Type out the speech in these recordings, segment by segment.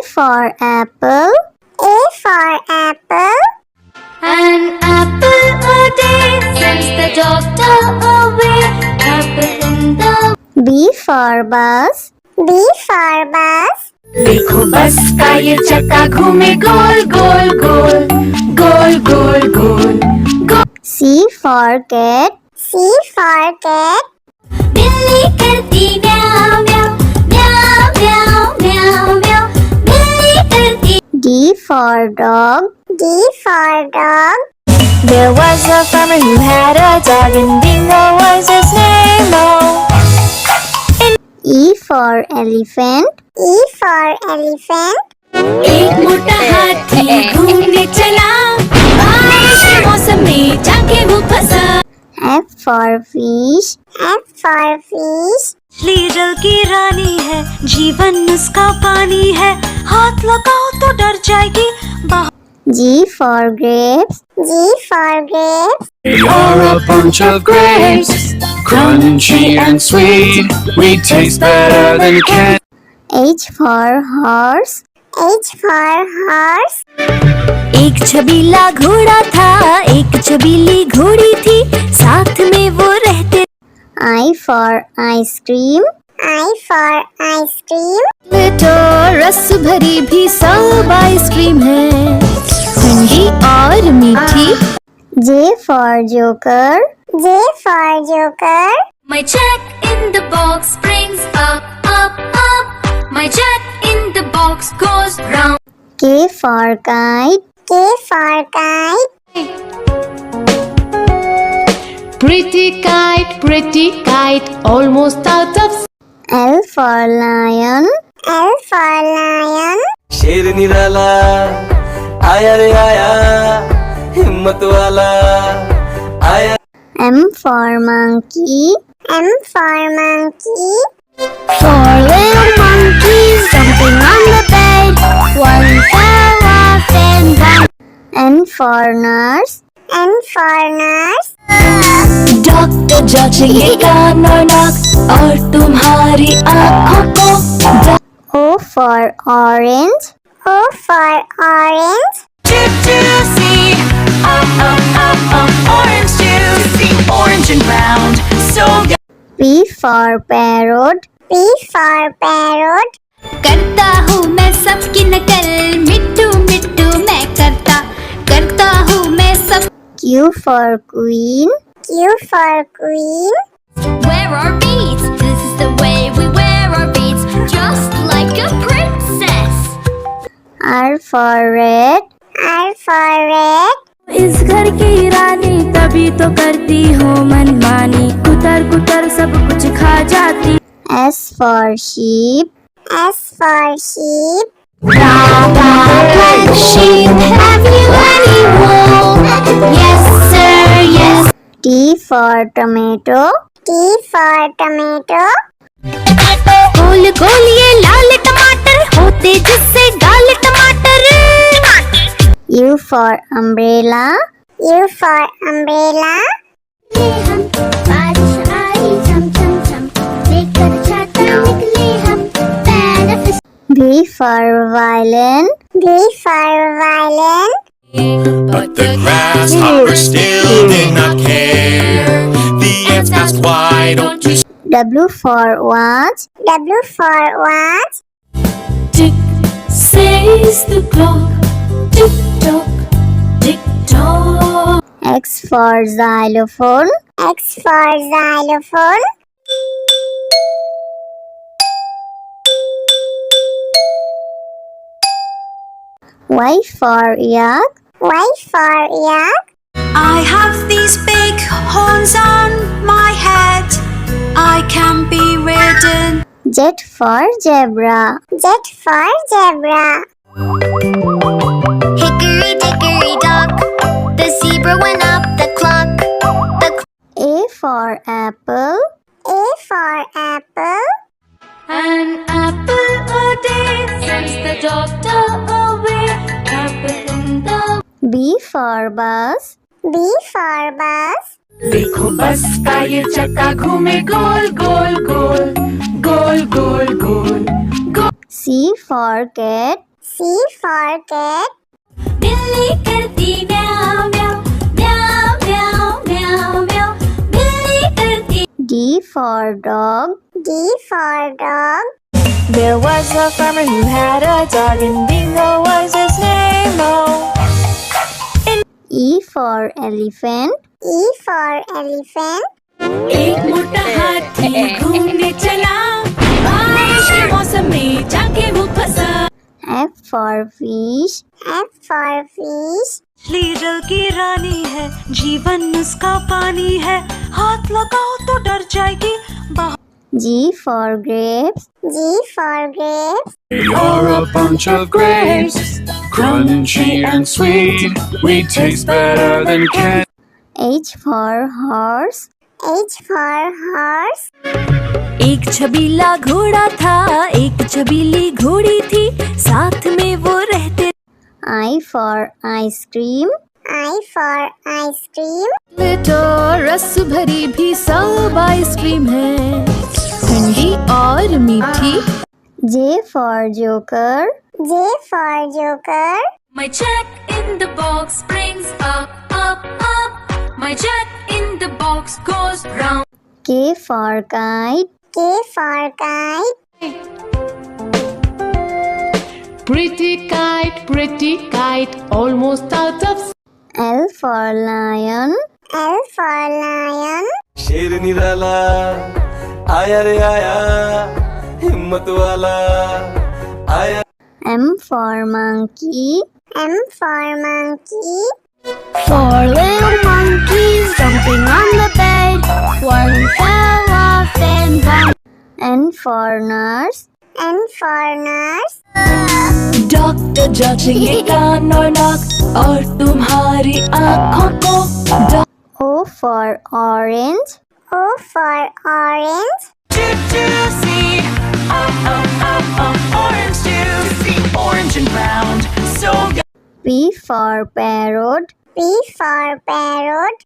for apple. A for apple. An apple a day sends the doctor away. Apple in the B for bus. B for bus. देखो बस का ये चक्का घूमे गोल गोल गोल गोल गोल गोल गोल। C for cat. C for cat. बिल्ली करती म्याऊ म्याऊ म्याऊ म्याऊ म्याऊ म्याऊ। बिल्ली करती। D for dog. D for dog. There was a farmer who had a dog and Bingo was his name. E for elephant. E for elephant. एक मोटा हाथी घूमने चला, बारिश के मौसम में जाके वो फंसा। F for fish. F for fish. मछली जल की रानी है, जीवन उसका पानी है, हाथ लगाओ तो डर जाएगी। G for grapes. G for grapes. We are a bunch of grapes, crunchy and sweet. We taste better than candy. H for horse. H for horse. एक छबीला घोड़ा था, एक छबीली घोड़ी थी, साथ में वो रहते। I for ice cream. I for ice cream. तो रस भरी भी सब आइसक्रीम है, ठंडी और मीठी। J for joker. J for joker. My jack in the box brings up up up. My jack in the box goes round. K for kite. K for kite. Pretty kite, almost out of. L for lion. L for lion. शेर निराला आया रे आया, हिम्मत वाला आया। M for monkey. M for monkey. Four little monkeys jumping on the bed. One fell off and down. N for nurse. N for nurse. Doctor जांचेंगे कान और नाक और तुम्हारी आँखों को। O for orange. O for orange. Juicy, orange juicy, orange and round, so good. P for parrot. P for parrot. करता हूँ मैं सबकी नकल, मिट्टू मिट्टू मैं करता हूँ मैं सब। Q for queen. Q for queen. Wear our beads, this is the way we wear our beads, just like a princess. R for red. R for red. इस घर की रानी तभी तो करती हूँ मनमानी, कुतर कुतर सब कुछ खा जाती। S for sheep. S for sheep. Black sheep, have you any wool? Yes sir, yes. T for tomato. T for tomato. गोल गोल ये लाल टमाटर होते जिससे गाल टमाटर। U for umbrella. U for umbrella. V for violin. V for violin. But the grasshopper still did not care. The ants asked, why don't you W for watch. W for watch. Tick says the clock, tick tock, tick tock. X for xylophone. X for xylophone. Y for yak. Y for yak. I have these big horns on my head, I can be ridden. Z for zebra. Z for zebra. Hickory dickory dock, the zebra went up the clock. A for apple. A for apple. An apple a day sends the doctor away. Apple in the B for bus. B for bus. देखो बस का ये चक्का घूमे गोल गोल गोल गोल गोल गोल गोल। C for cat. C for cat. बिल्ली करती म्याऊं म्याऊं म्याऊं म्याऊं म्याऊं म्याऊं बिल्ली करती D for dog. D for dog. There was a farmer who had a dog, and Bingo was his name. Oh, E for elephant. E for elephant. एक मोटा हाथी घूमने चला बारिश के मौसम में जाके वो फंसा F for fish. F for fish. मछली जल की रानी है, जीवन उसका पानी है, हाथ लगाओ तो डर जाएगी। G for grapes. G for grapes. We are a bunch of grapes, crunchy and sweet. We taste better than candy. H for horse. H for horse. एक छबीला घोड़ा था एक छबीली घोड़ी थी साथ में वो रहते I for ice cream. I for ice cream. तो रस भरी भी सब आइसक्रीम है ठंडी और मीठी J for joker. J for joker. My jack in the box brings up up up My jack in the box goes round K for kite. K for kite. Pretty kite, almost out of L for lion. L for lion. शेर निराला आया रे आया, हिम्मत वाला आया। M for monkey. M for monkey. Four little monkeys jumping on the bed One fell off and one N for nurse. N for nurse. Doctor जांचेंगे कान और नाक और तुम्हारी आँखों को O for orange. O for orange. Orange juicy, orange and round, so good. P for parrot. P for parrot.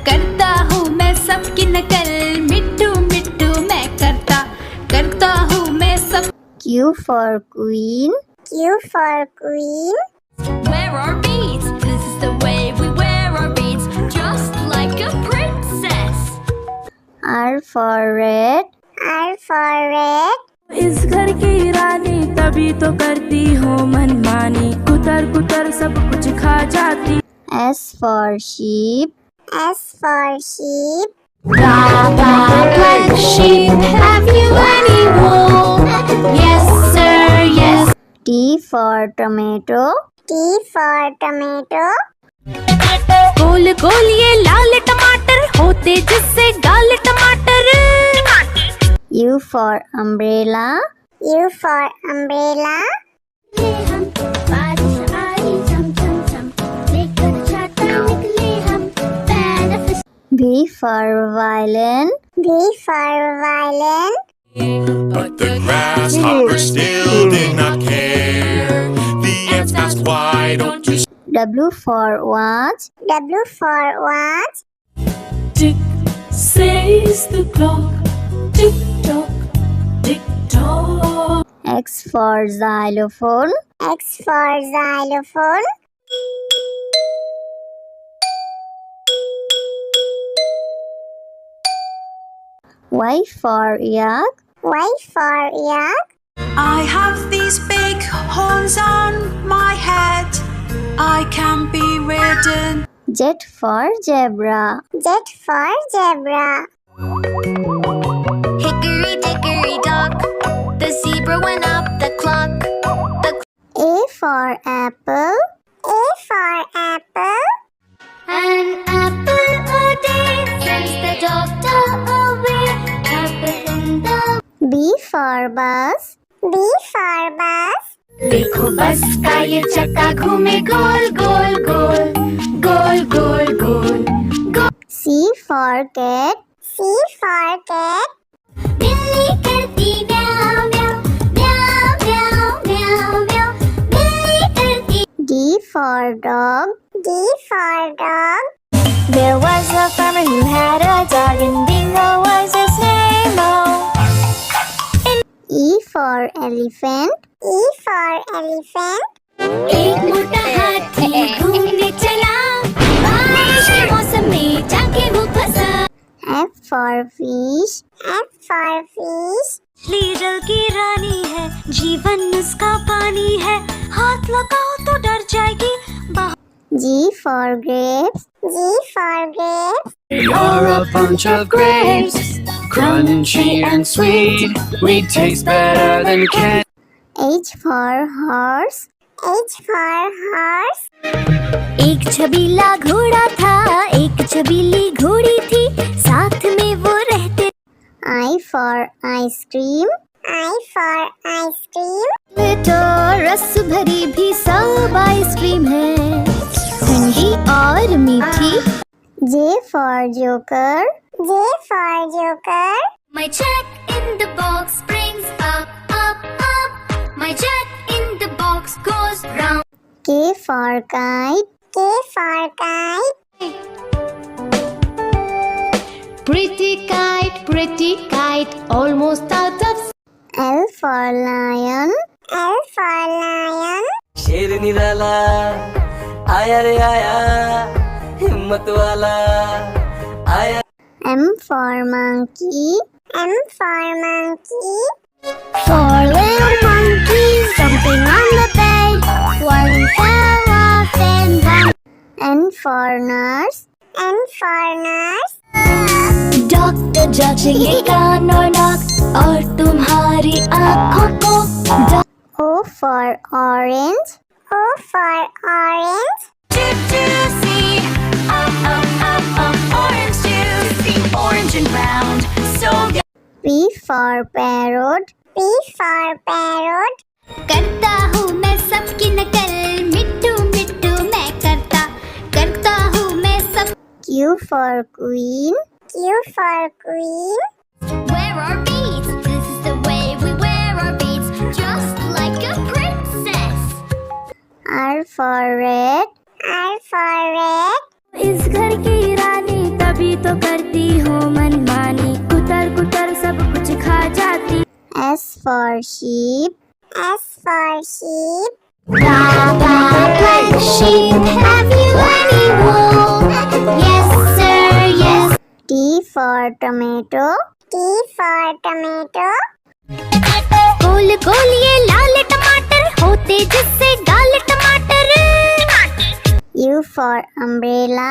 करता हूँ मैं सबकी नकल मिट्टू मिट्टू मैं करता हूँ मैं सब Q for queen. Q for queen. Wear our beads, this is the way we wear our beads Just like a princess R for red. R for red. इस घर की रानी तभी तो करती हो मनमानी, कुतर कुतर सब कुछ खा जाती। S for sheep. S for sheep. Black sheep, have you any wool? Yes sir, yes T for tomato. T for tomato. गोल गोल ये लाल टमाटर होते जिससे गाल टमाटर U for umbrella. U for umbrella. V for violin. V for violin. But the grasshopper still did not care. The ants asked, why don't you W for watch. W for watch. Tick says the clock, tick tock, tick tock. X for xylophone. X for xylophone. Y for yak. Y for yak. I have these big horns on my head, I can be ridden. Z for zebra. Z for zebra. Hickory dickory dock The zebra went up the clock A for apple. A for apple. An apple a day sends the doctor away Apple in the B for bus. B for bus. देखो बस का ये चक्का घूमे गोल गोल गोल गोल गोल गोल गोल C for cat. C for cat. बिल्ली करती म्याऊं म्याऊं म्याऊं म्याऊं म्याऊं म्याऊं बिल्ली करती D for dog. D for dog. There was a farmer who had a dog, and Bingo was his name. Oh. E for elephant. E for elephant. एक मोटा हाथी घूमने चला, बारिश के मौसम में जाके वो फंसा। F for fish. F for fish. मछली जल की रानी है, जीवन उसका पानी है, हाथ लगाओ तो डर जाएगी। G for grapes. G for grapes. You're a bunch of grapes, crunchy and sweet. We taste better than candy. H for horse. H for horse. एक छबीला घोड़ा था, एक छबीली घोड़ी थी, साथ में वो रहते। I for ice cream. I for ice cream. तो रस भरी भी सब आइसक्रीम है, ठंडी और मीठी। J for joker. J for joker. My jack in the box brings up, up, up. My jack in the box goes round. K for kite. K for kite. Pretty kite, almost out of. L for lion. L for lion. शेर निराला आया रे आया, हिम्मत वाला आया। M for monkey. M for monkey. Four little monkeys jumping on the bed. One fell off and one. N for nurse. N for nurse. Doctor जांचेंगे कान और नाक और तुम्हारी आँखों को। O for orange. O for orange. Juicy, orange juicy, orange and round, so good. P for parrot. P for parrot. करता हूँ मैं सबकी नकल, मिट्टू मिट्टू मैं करता हूँ मैं सब। Q for queen. Q for queen. Wear our beads, this is the way we wear our beads, just like a princess. R for red. R for red. इस घर की रानी तभी तो करती हूँ मनमानी, कुतर कुतर सब कुछ खा जाती। S for sheep. S for sheep. Black sheep, have you any wool? Yes sir, yes. T for tomato. T for tomato. गोल गोल ये लाल टमाटर होते जिससे गाल टमाटर। U for umbrella.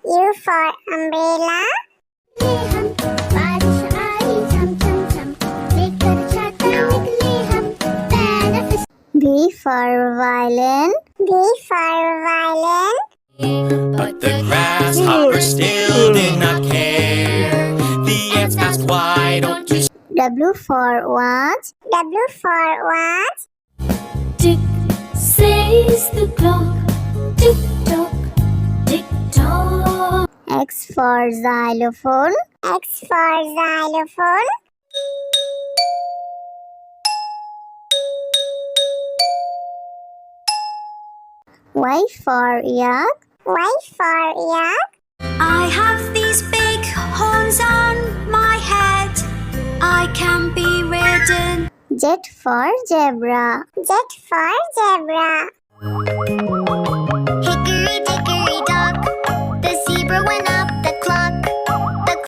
U for umbrella. V for violin. V for violin. But the grasshopper still did not care. The ants asked, why don't you W for watch. W for watch. Tick says the clock, tick tock, tick tock. X for xylophone. X for xylophone. Y for yak. Y for yak. I have these big horns on my head, I can be ridden. Z for zebra. Z for zebra.